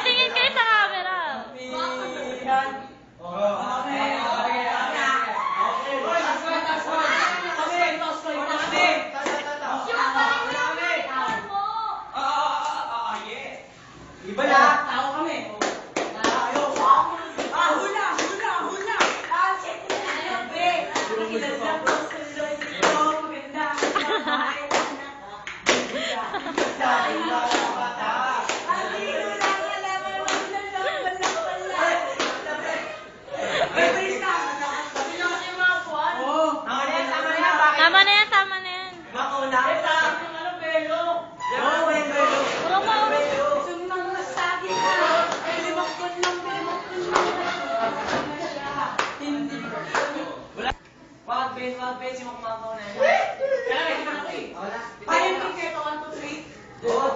Tingin kayo sa camera. Iba na, tao kami. Tama na yan, tama na yan. Wag base yung kumabaw na yan. Kaya may hinako eh. Paano yung kito? 1, 2, 3? Oo.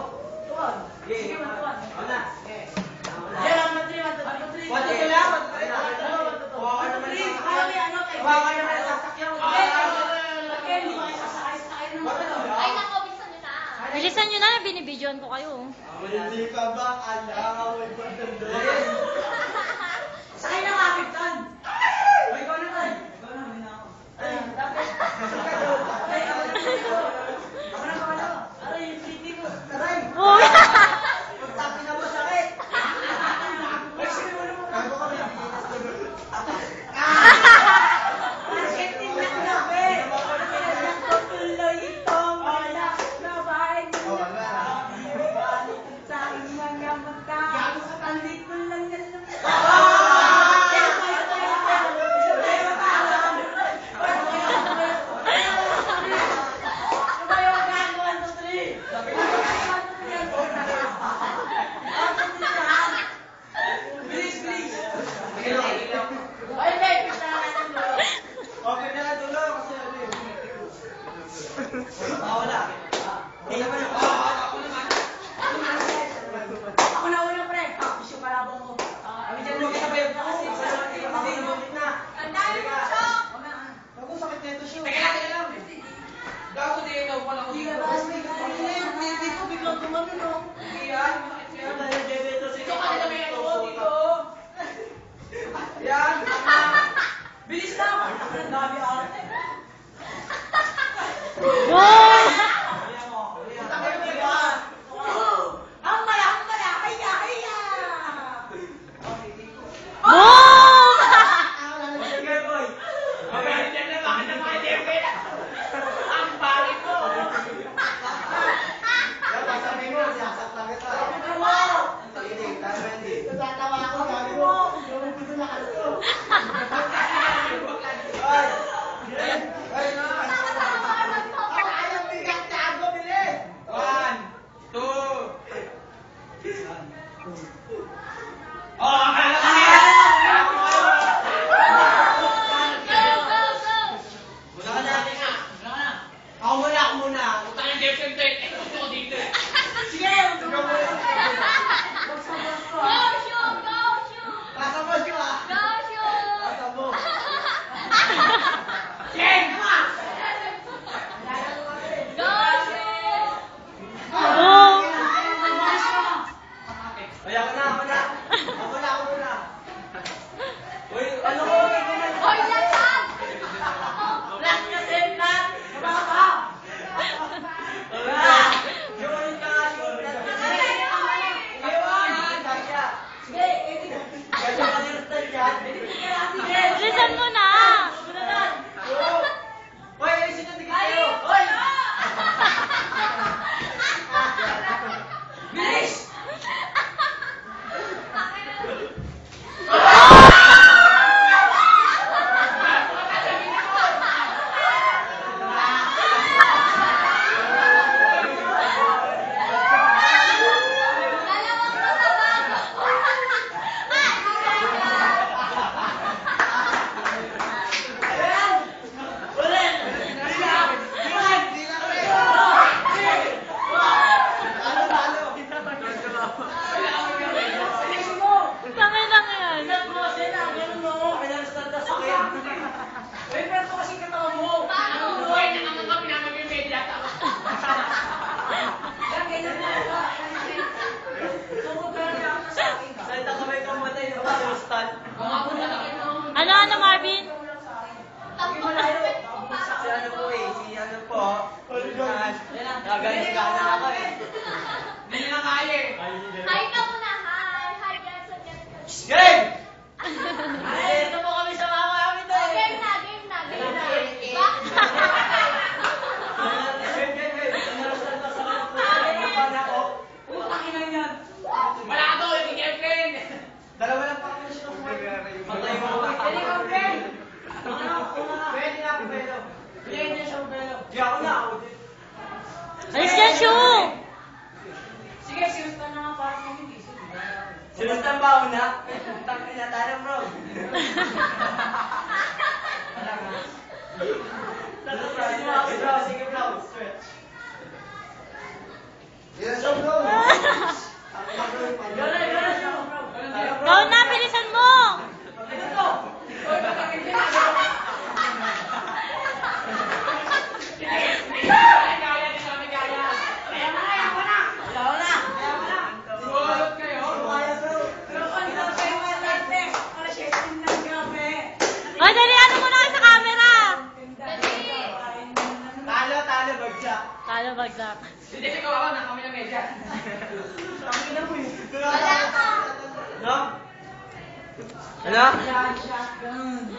Tuwan. Sige, tuwan. Wala. Yan ang 1, 2, 3. 1, 2, 3. 1, 2, 3. 1, 2, 3. 1, 2, 3. Hawakan naman ang sasakyan mo. Hindi mo kayo sasakay naman. Ay, nako, bilisan nyo na. Bilisan nyo na, binibidyoan ko kayo. Hindi ka ba alaw? Sakay na kapit tan. Ikaw na tan. Ikaw na, hindi na ako. Ako na pala. Aray, yung city ko. Aray. Oh. Pagtapi na mo, sakit. Kago kami. Okay na, dulo. Kasi ano yun. Wala. Hindi naman ako. Ako na una, pre. Isyo palabang ko. Kami dyan mo kita bayo kasi kasi lumit na. Ang dami mo, Chok! Ako sakit nito siya. Teka lang. Gago din ikaw pala ko. Hindi ba? Hindi ko biglang tumano, no? Hindi yan. Dahil debito si Chok. Ano naman ako dito? Yan. Bilis na! Ang dami arte. Wow! Boom! Sige, boy. Bakit na, bakit na, bakit na, Nagalit-gana ako eh. Hindi na kaya eh. Hi ka muna, hi. Hi, guys. Game! Ay, ito po kami sa mga kami to eh. Game na. Wala to, hindi airplane! Dalawa lang pa kami siya. Patay mo ba? Pwede ka airplane! Pwede na ako pwede. Pwede na siya pwede. Di ako na. Alis yan, Shu! Sige, sinusta na nga parang hindi. Sinustan ba una? Tangin na tayo, bro. Sige, bro. Stretch. Yes, bro. Go na, bilisan mo! Ano to? Oy, bakit hindi na? Kaya din kami kaya. Kaya mo na. Sumalot kayo. Pero kung ito kayo matarte, para siya lang grabe. O, dali, ano muna kayo sa camera? Talo, bagsak. Talo, bagsak. Hindi ko ako na kami ng medya. Wala ka. No? Ano? Shotgun.